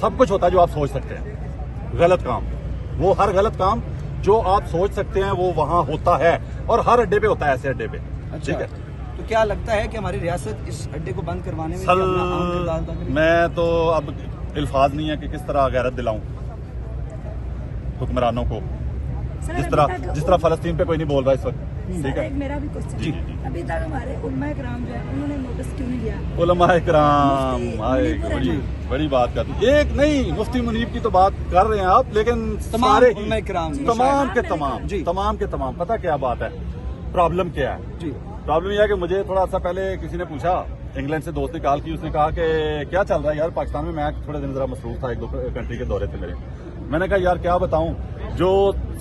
سب کچھ ہوتا ہے جو آپ سوچ سکتے ہیں. غلط کام, وہ ہر غلط کام جو آپ سوچ سکتے ہیں وہ وہاں ہوتا ہے, اور ہر اڈے پہ ہوتا ہے, ایسے اڈے پہ. ٹھیک ہے, تو کیا لگتا ہے کہ ہماری ریاست اس اڈے کو بند کروانے میں اپنا اہم کردار ادا کرے گی؟ میں تو اب الفاظ نہیں ہے کہ کس طرح غیرت دلاؤں حکمرانوں کو, جس طرح فلسطین پہ کوئی نہیں بول رہا اس وقت. ٹھیک ہے, میرا بھی کوشچن جی ابھی تک ہمارے علماء کرام جو ہے انہوں نے نوٹس کیوں نہیں لیا؟ علماء کرام آئے بڑی بات کرتے, ایک نہیں مفتی منیب کی تو بات کر رہے ہیں آپ, لیکن تمام علماء کرام, تمام کے تمام. پتہ کیا بات ہے, پرابلم کیا ہے؟ جی پرابلم یہ ہے کہ مجھے تھوڑا سا پہلے کسی نے پوچھا, انگلینڈ سے دوست نے کال کی, اس نے کہا کہ کیا چل رہا ہے یار پاکستان میں تھوڑے دن ذرا مصروف تھا, ایک دو کنٹری کے دورے تھے میرے. میں نے کہا یار کیا بتاؤں, جو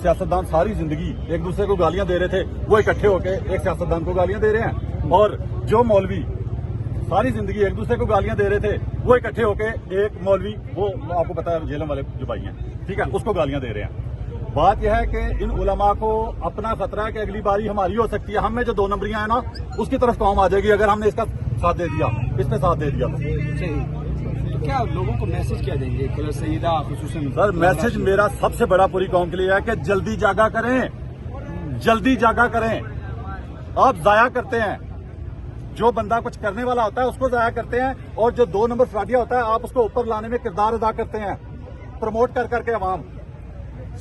سیاستدان ساری زندگی ایک دوسرے کو گالیاں دے رہے تھے وہ اکٹھے ہو کے ایک سیاستدان کو گالیاں دے رہے ہیں, اور جو مولوی ساری زندگی ایک دوسرے کو گالیاں دے رہے تھے وہ اکٹھے ہو کے ایک مولوی, وہ آپ کو پتا ہے جیلم والے جو بھائی ہیں, ٹھیک ہے, اس کو گالیاں دے رہے ہیں. بات یہ ہے کہ ان علماء کو اپنا خطرہ ہے کہ اگلی باری ہماری ہو سکتی ہے, ہم میں جو 2 نمبریاں ہیں نا اس کی طرف قوم آ جائے گی اگر ہم نے اس کا ساتھ دے دیا, اس پہ ساتھ دے دیا. تو کیا لوگوں کو میسج کیا دیں گے کلر سیدہ خصوصاً؟ سر میسج میرا سب سے بڑا پوری قوم کے لیے ہے کہ جلدی جاگا کریں, جلدی جاگا کریں. آپ ضائع کرتے ہیں, جو بندہ کچھ کرنے والا ہوتا ہے اس کو ضائع کرتے ہیں, اور جو 2 نمبر فراڈیا ہوتا ہے آپ اس کو اوپر لانے میں کردار ادا کرتے ہیں, پروموٹ کر کے عوام.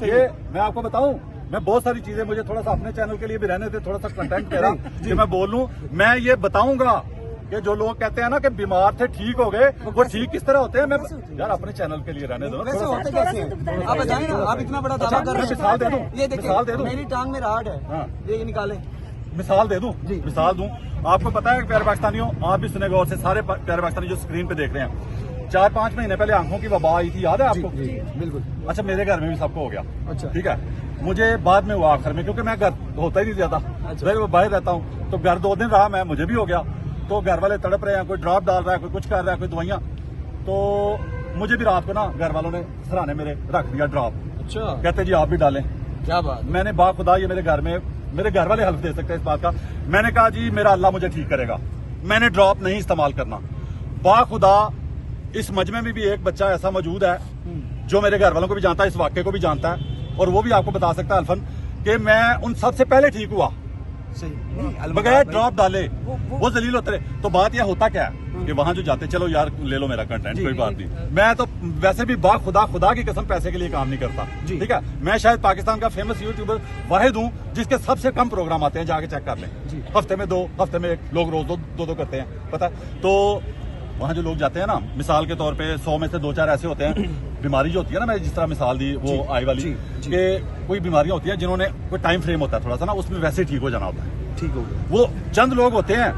یہ میں آپ کو بتاؤں, میں بہت ساری چیزیں, مجھے تھوڑا سا اپنے چینل کے لیے بھی رہنے تھے, تھوڑا سا کنٹینٹ کہہ رہا کہ میں بول لوں. میں یہ بتاؤں گا کہ جو لوگ کہتے ہیں نا کہ بیمار تھے ٹھیک ہو گئے, وہ ٹھیک کس طرح ہوتے ہیں. میں یار اپنے چینل کے لیے رہنے دو. ویسے ہوتے کیسے ہیں آپ بتائیں نا, آپ اتنا بڑا دعویٰ کر رہے ہیں. مثال دے دوں, یہ دیکھیں میری ٹانگ میں راڈ ہے, ہاں یہ نکالیں. مثال دے دوں, مثال دوں. آپ کو پتا ہے کہ پیارے پاکستانیوں, آپ بھی سنے غور سے, سارے پیارے پاکستانی جو اسکرین پہ دیکھ رہے ہیں, 4-5 مہینے پہلے آنکھوں کی وبا آئی تھی, یاد ہے آپ کو؟ بالکل. اچھا میرے گھر میں بھی سب کو ہو گیا. اچھا ٹھیک ہے, مجھے بعد میں ہوا آخر میں, کیونکہ میں گھر ہوتا ہی نہیں زیادہ, میں باہر رہتا ہوں, تو گھر 2 دن رہا میں, مجھے بھی ہو گیا. تو گھر والے تڑپ رہے ہیں, کوئی ڈراپ ڈال رہا ہے, کوئی کچھ کر رہا ہے, کوئی دوائیاں. تو مجھے بھی رات کو نا گھر والوں نے سرانے میرے رکھ دیا ڈراپ. اچھا کہتے جی آپ بھی ڈالیں. کیا بات. میں نے باخدا, یہ میرے گھر میں میرے گھر والے حلف دے سکتے ہیں اس بات کا, میں نے کہا جی میرا اللہ مجھے ٹھیک کرے گا, میں نے ڈراپ نہیں استعمال کرنا. باخدا اس مجمع میں بھی ایک بچہ ایسا موجود ہے جو میرے گھر والوں کو بھی جانتا ہے, اس واقعے کو بھی جانتا ہے, اور وہ بھی آپ کو بتا سکتا ہے الفن کہ میں ان سب سے پہلے ٹھیک ہوا بغیر ڈراپ ڈالے. وہ ذلیل ہوتے رہے. تو بات یہ ہوتا کیا ہے کہ وہاں جو جاتے, چلو یار لے لو میرا کنٹینٹ, کوئی بات نہیں. میں تو ویسے بھی خدا کی قسم پیسے کے لیے کام نہیں کرتا. ٹھیک ہے, میں شاید پاکستان کا فیمس یوٹیوبر واحد ہوں جس کے سب سے کم پروگرام آتے ہیں, جا کے چیک کر لیں. ہفتے میں 2, ہفتے میں 1, لوگ روز 2 کرتے ہیں, پتا. تو وہاں جو لوگ جاتے ہیں نا, مثال کے طور پہ 100 میں سے 2-4 ایسے ہوتے ہیں, بیماری جو ہوتی ہے نا, میں جس طرح مثال دی وہ آئی والی, کہ کوئی بیماریاں ہوتی ہیں جنہوں نے کوئی ٹائم فریم ہوتا ہے تھوڑا سا نا, اس میں ویسے ٹھیک ہو جانا ہوتا ہے. ٹھیک ہو گیا. وہ چند لوگ ہوتے ہیں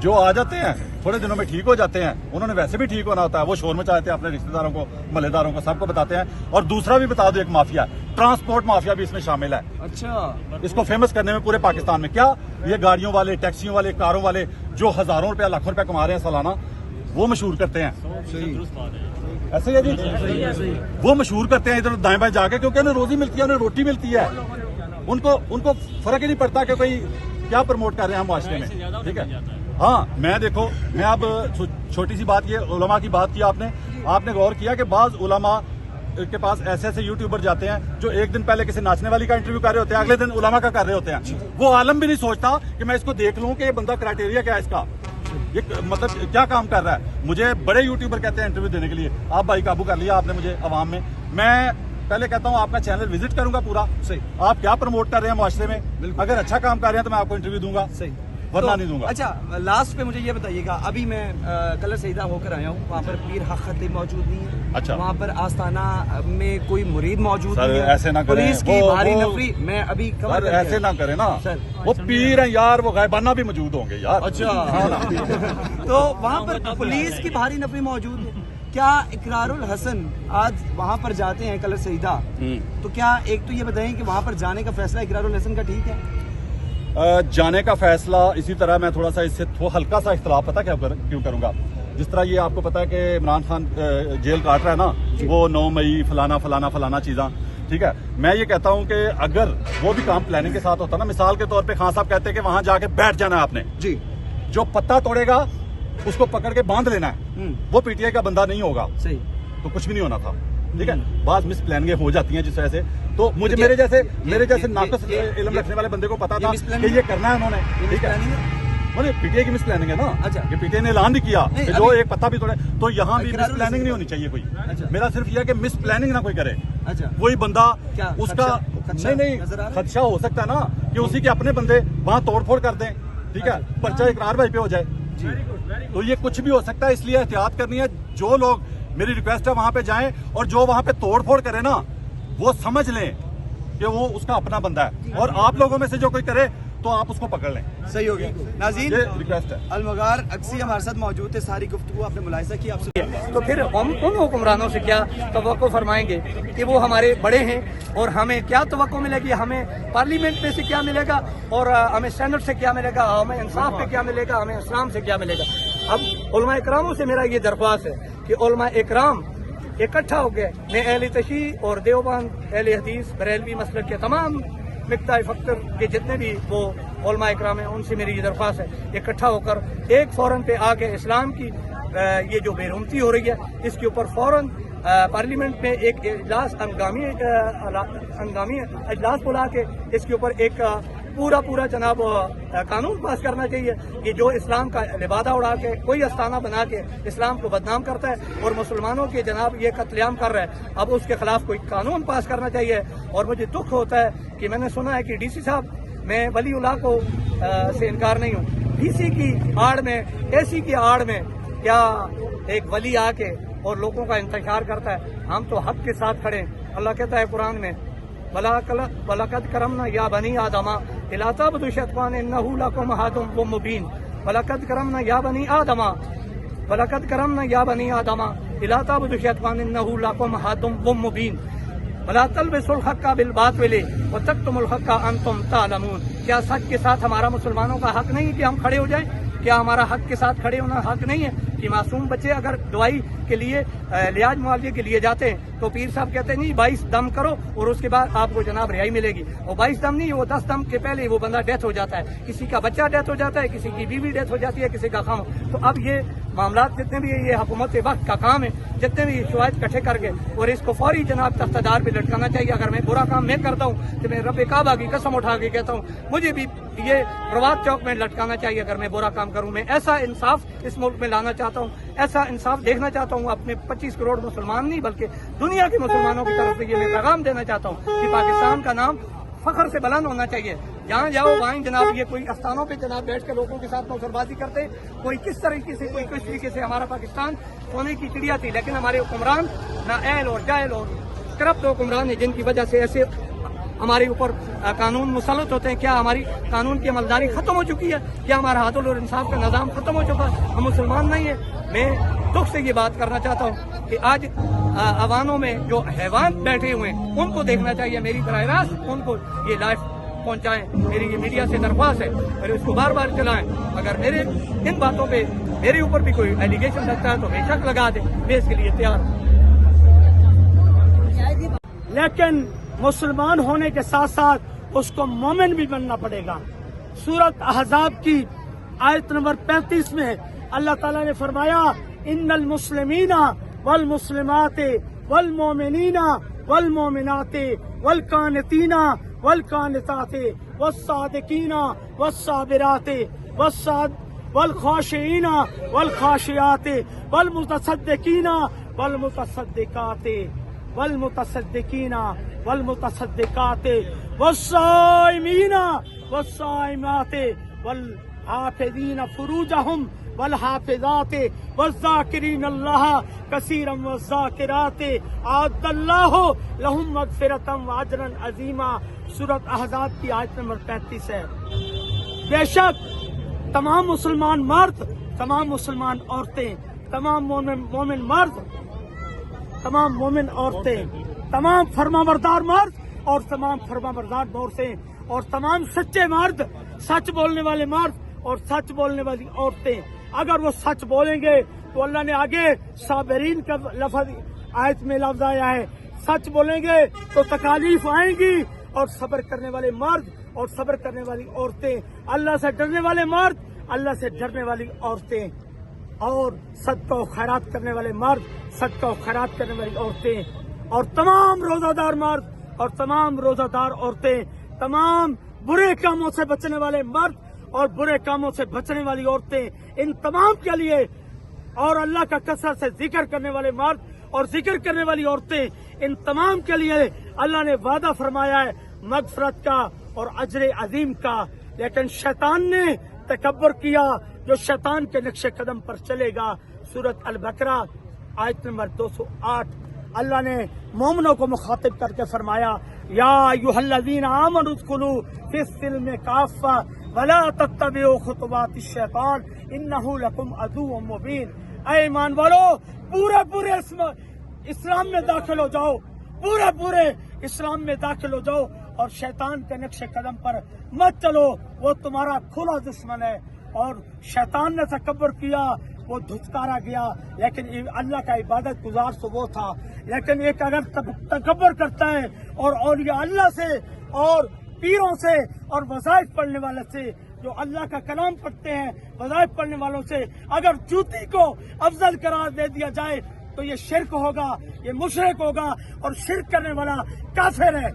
جو آ جاتے ہیں, تھوڑے دنوں میں ٹھیک ہو جاتے ہیں, انہوں نے ویسے بھی ٹھیک ہونا ہوتا ہے, وہ شور میں چاہتے ہیں اپنے رشتہ داروں کو, محلے داروں کو, سب کو بتاتے ہیں. اور دوسرا بھی بتا دو, ایک مافیا, ٹرانسپورٹ مافیا بھی اس میں شامل ہے. اچھا, اس کو فیمس کرنے میں پورے پاکستان میں. کیا یہ گاڑیوں والے, ٹیکسیوں والے, کاروں والے جو ہزاروں روپیہ, لاکھوں روپیہ کما رہے ہیں سالانہ, وہ مشہور کرتے ہیں. ایسے ہی ہے جی, وہ مشہور کرتے ہیں ادھر دائیں بائیں جا کے, کیونکہ انہیں روزی ملتی ہے, انہیں روٹی ملتی ہے. ان کو فرق ہی نہیں پڑتا کہ کوئی کیا پروموٹ کر رہے ہیں ہم معاشرے میں. ٹھیک ہے, ہاں میں دیکھو, میں اب چھوٹی سی بات کی, علماء کی بات کی آپ نے غور کیا کہ بعض علماء کے پاس ایسے یوٹیوبر جاتے ہیں جو ایک دن پہلے کسی ناچنے والی کا انٹرویو کر رہے ہوتے ہیں, اگلے دن علماء کا کر رہے ہوتے ہیں. وہ عالم بھی نہیں سوچتا کہ میں اس کو دیکھ لوں کہ یہ بندہ کرائٹیریا کیا ہے اس کا, یہ مطلب کیا کام کر رہا ہے. مجھے بڑے یوٹیوبر کہتے ہیں انٹرویو دینے کے لیے, آپ بھائی قابو کر لیا آپ نے مجھے عوام میں. میں پہلے کہتا ہوں آپ کا چینل وزٹ کروں گا پورا, آپ کیا پروموٹ کر رہے ہیں معاشرے میں, اگر اچھا کام کر رہے ہیں تو میں آپ کو انٹرویو دوں گا, ورنہ نہیں دوں گا. اچھا لاسٹ پہ مجھے یہ بتائیے گا, ابھی میں کلر سیدہ ہو کر آیا ہوں, وہاں پر پیر حق خطیب موجود نہیں ہے. اچھا, وہاں پر آستانہ میں کوئی مرید موجود نہیں ہے. ایسے نہ کریں, پولیس کی بھاری نفری, میں ابھی ایسے نہ کریں نا, وہ پیر ہیں یار, وہ غائبانہ بھی موجود ہوں گے یار. اچھا, تو وہاں پر پولیس کی بھاری نفری موجود ہے. کیا اقرار الحسن آج وہاں پر جاتے ہیں کلر سیدہ, تو کیا ایک تو یہ بتائیں کہ وہاں پر جانے کا فیصلہ اقرار الحسن کا ٹھیک ہے؟ جانے کا فیصلہ اسی طرح, میں تھوڑا سا اس سے ہلکا سا اختلاف پتا کیوں کروں گا. جس طرح یہ آپ کو پتا ہے کہ عمران خان جیل کاٹ رہا ہے نا, وہ 9 مئی فلانا چیزاں. ٹھیک ہے, میں یہ کہتا ہوں کہ اگر وہ بھی کام پلاننگ کے ساتھ ہوتا نا, مثال کے طور پہ خان صاحب کہتے ہیں کہ وہاں جا کے بیٹھ جانا ہے آپ نے, جو پتا توڑے گا اس کو پکڑ کے باندھ لینا ہے, وہ پی ٹی آئی کا بندہ نہیں ہوگا. تو کچھ بھی نہیں ہونا تھا. ٹھیک ہے, بعض مس پلاننگیں ہو جاتی ہیں جس وجہ سے. تو مجھے میرے جیسے ناقص علم رکھنے والے بندے کو پتا تھا کہ یہ کرنا ہے انہوں نے. ٹھیک ہے, پی ٹی آئی کی مس پلاننگ ہے نا, یہ پی ٹی آئی نے اعلان بھی کیا کہ جو ایک پتہ بھی توڑے. تو یہاں بھی مس پلاننگ نہیں ہونی چاہیے کوئی. میرا صرف یہ ہے کہ مس پلاننگ نہ کوئی کرے. کوئی بندہ اس کا نہیں خدشہ ہو سکتا ہے نا کہ اسی کے اپنے بندے وہاں توڑ پھوڑ کر دیں. ٹھیک ہے, پرچہ اقرار بھائی پہ ہو جائے. تو یہ کچھ بھی ہو سکتا ہے, اس لیے احتیاط کرنی ہے. جو لوگ, میری ریکویسٹ ہے وہاں پہ جائیں اور جو وہاں پہ توڑ پھوڑ کرے نا وہ سمجھ لیں کہ وہ اس کا اپنا بندہ ہے, اور آپ لوگوں میں سے جو کوئی کرے تو آپ اس کو پکڑ لیں. صحیح ہو گیا. ناظرین, یہ ریکویسٹ ہے. المغار اکسی ہمارے ساتھ موجود تھے. ساری گفتگو آپ نے ملاحظہ کی. آپ سے تو پھر ہم ان حکمرانوں سے کیا توقع فرمائیں گے کہ وہ ہمارے بڑے ہیں, اور ہمیں کیا توقع ملے گی, ہمیں پارلیمنٹ میں سے کیا ملے گا, اور ہمیں سینٹ سے کیا ملے گا, ہمیں انصاف پہ کیا ملے گا, ہمیں اسلام سے کیا ملے گا. اب علماء اکراموں سے میرا یہ درخواست ہے کہ علماء اکرام اکٹھا ہو گئے. میں اہل تشیع اور دیوبند اہل حدیث بریلوی مسلک کے تمام مقطع فکر کے جتنے بھی وہ علماء اکرام ہیں ان سے میری یہ درخواست ہے, اکٹھا ہو کر ایک فورن پہ آ کے اسلام کی یہ جو بے رحمتی ہو رہی ہے اس کے اوپر فوراً پارلیمنٹ میں ایک اجلاس ہنگامی اجلاس بلا کے اس کے اوپر ایک پورا جناب قانون پاس کرنا چاہیے کہ جو اسلام کا لبادہ اڑا کے کوئی استانہ بنا کے اسلام کو بدنام کرتا ہے اور مسلمانوں کے جناب یہ قتل عام کر رہا ہے, اب اس کے خلاف کوئی قانون پاس کرنا چاہیے. اور مجھے دکھ ہوتا ہے کہ میں نے سنا ہے کہ ڈی سی صاحب, میں ولی اللہ کو سے انکار نہیں ہوں, ڈی سی کی آڑ میں, اے سی کی آڑ میں کیا ایک ولی آ کے اور لوگوں کا انتشار کرتا ہے. ہم تو حق کے ساتھ کھڑے ہیں. اللہ کہتا ہے قرآن میں, وَلَقَدْ كَرَمْنَا يَا بَنِي آدَمَ لَا تَعْبُدُوا الشَّيْطَانَ إِنَّهُ لَكُمْ عَدُوٌّ مُّبِينٌ. وَلَقَدْ كَرَمْنَا يَا بَنِي آدَمَ وَلَقَدْ كَرَمْنَا يَا بَنِي آدَمَ لَا تَعْبُدُوا الشَّيْطَانَ إِنَّهُ لَكُمْ عَدُوٌّ مُّبِينٌ. وَلَا تَلْبِسُوا الْحَقَّ بِالْبَاطِلِ وَتَكْتُمُوا الْحَقَّ وَأَنْتُمْ تَعْلَمُونَ. کیا سچ کے ساتھ ہمارا مسلمانوں کا حق نہیں کہ ہم کھڑے ہو جائیں؟ کیا ہمارا حق کے ساتھ کھڑے ہونا حق نہیں ہے کہ معصوم بچے اگر دوائی کے لیے علاج معالجے کے لیے جاتے ہیں تو پیر صاحب کہتے ہیں نہیں 22 دم کرو اور اس کے بعد آپ کو جناب رہائی ملے گی. اور 22 دم نہیں, وہ 10 دم کے پہلے وہ بندہ ڈیتھ ہو جاتا ہے. کسی کا بچہ ڈیتھ ہو جاتا ہے, کسی کی بیوی ڈیتھ ہو جاتی ہے, کسی کا خام. تو اب یہ معاملات جتنے بھی یہ حکومت وقت کا کام ہے, جتنے بھی شواہد اکٹھے کر کے اور اس کو فوری جناب تختدار پہ لٹکانا چاہیے. اگر میں برا کام میں کرتا ہوں تو میں رب کعبہ کی قسم اٹھا کے کہتا ہوں مجھے بھی یہ پروات چوک میں لٹکانا چاہیے اگر میں برا کام کروں. میں ایسا انصاف اس ملک میں لانا چاہتا ہوں, ایسا انصاف دیکھنا چاہتا ہوں. اپنے 25 کروڑ مسلمان نہیں بلکہ دنیا کے مسلمانوں کی طرف سے یہ میں پیغام دینا چاہتا ہوں کہ پاکستان کا نام فخر سے بلند ہونا چاہیے. جہاں جاؤ وہاں جناب یہ کوئی استانوں پہ جناب بیٹھ کے لوگوں کے ساتھ نوسر بازی کرتے, کوئی کس طریقے سے کوئی کس طریقے سے. ہمارا پاکستان سونے کی چڑیا تھی, لیکن ہمارے حکمران نہ اہل اور جاہل اور کرپٹ حکمران ہیں جن کی وجہ سے ایسے ہمارے اوپر قانون مسلط ہوتے ہیں. کیا ہماری قانون کی عملداری ختم ہو چکی ہے؟ کیا ہمارا عدل اور انصاف کا نظام ختم ہو چکا ہے؟ ہم مسلمان نہیں ہیں. میں دکھ سے یہ بات کرنا چاہتا ہوں کہ آج عوانوں میں جو حیوان بیٹھے ہوئے ہیں ان کو دیکھنا چاہیے. میری براہ راست ان کو یہ لائف پہنچائیں. میری یہ میڈیا سے درخواست ہے, پھر اس کو بار بار چلائیں. اگر میرے ان باتوں پہ میرے اوپر بھی کوئی ایلیگیشن لگتا ہے تو بے شک لگا دیں, میں اس کے لیے تیار ہوں. لیکن مسلمان ہونے کے ساتھ ساتھ اس کو مومن بھی بننا پڑے گا. سورۃ احزاب کی آیت نمبر 35 میں اللہ تعالیٰ نے فرمایا ان المسلمین والمسلمات والمؤمنین والمؤمنات والقانتین والقانتات والصادقین والصابرات والخاشعین والخاشعات والمتصدقین والمتصدقات والمتصدقین والمتصدقات والصائمین والصائمات والحافظین فروجہم والحافظات والذاکرین اللہ کثیرا والذاکرات اعد اللہ لہم مغفرۃ واجرا عظیما. سورۃ احزاب کی آیت نمبر 35 ہے. بے شک تمام مسلمان مرد, تمام مسلمان عورتیں, تمام مومن مرد, تمام مومن عورتیں, تمام فرمانبردار مرد اور تمام فرمانبردار عورتیں اور تمام سچے مرد, سچ بولنے والے مرد اور سچ بولنے والی عورتیں اگر وہ سچ بولیں گے تو اللہ نے آگے صابرین کا لفظ آیت میں لفظ آیا ہے. سچ بولیں گے تو تکالیف آئیں گی اور صبر کرنے والے مرد اور صبر کرنے والی عورتیں, اللہ سے ڈرنے والے مرد, اللہ سے ڈرنے والی عورتیں. اور صدقہ و خیرات کرنے والے مرد، صدقہ و خیرات کرنے والی عورتیں، اور تمام روزہ دار مرد اور تمام روزہ دار عورتیں، تمام برے کاموں سے بچنے والے مرد اور برے کاموں سے بچنے والی عورتیں، ان تمام کے لیے، اور اللہ کا کثرت سے ذکر کرنے والے مرد اور ذکر کرنے والی عورتیں، ان تمام کے لیے اللہ نے وعدہ فرمایا ہے مغفرت کا اور اجر عظیم کا۔ لیکن شیطان نے تکبر کیا، جو شیطان کے نقش قدم پر چلے گا۔ سورۃ البقرہ آیت نمبر 208 اللہ نے مومنوں کو مخاطب کر کے فرمایا یا ایھا الذین آمنوا ادخلوا فی السلم کافۃ ولا تتبعوا خطوات الشیطان انہ لکم عدو مبین۔ اے ایمان والو، پورے اسلام میں داخل ہو جاؤ، پورے اسلام میں داخل ہو جاؤ اور شیطان کے نقش قدم پر مت چلو، وہ تمہارا کھلا دشمن ہے۔ اور شیطان نے تکبر کیا، وہ دھتکارا گیا، لیکن اللہ کا عبادت گزار تو وہ تھا۔ لیکن ایک اگر تکبر کرتا ہے اور اولیاء اللہ سے اور پیروں سے اور وظائف پڑھنے والے سے، جو اللہ کا کلام پڑھتے ہیں، وظائف پڑھنے والوں سے اگر جوتی کو افضل قرار دے دیا جائے تو یہ شرک ہوگا، یہ مشرک ہوگا، اور شرک کرنے والا کافر ہے۔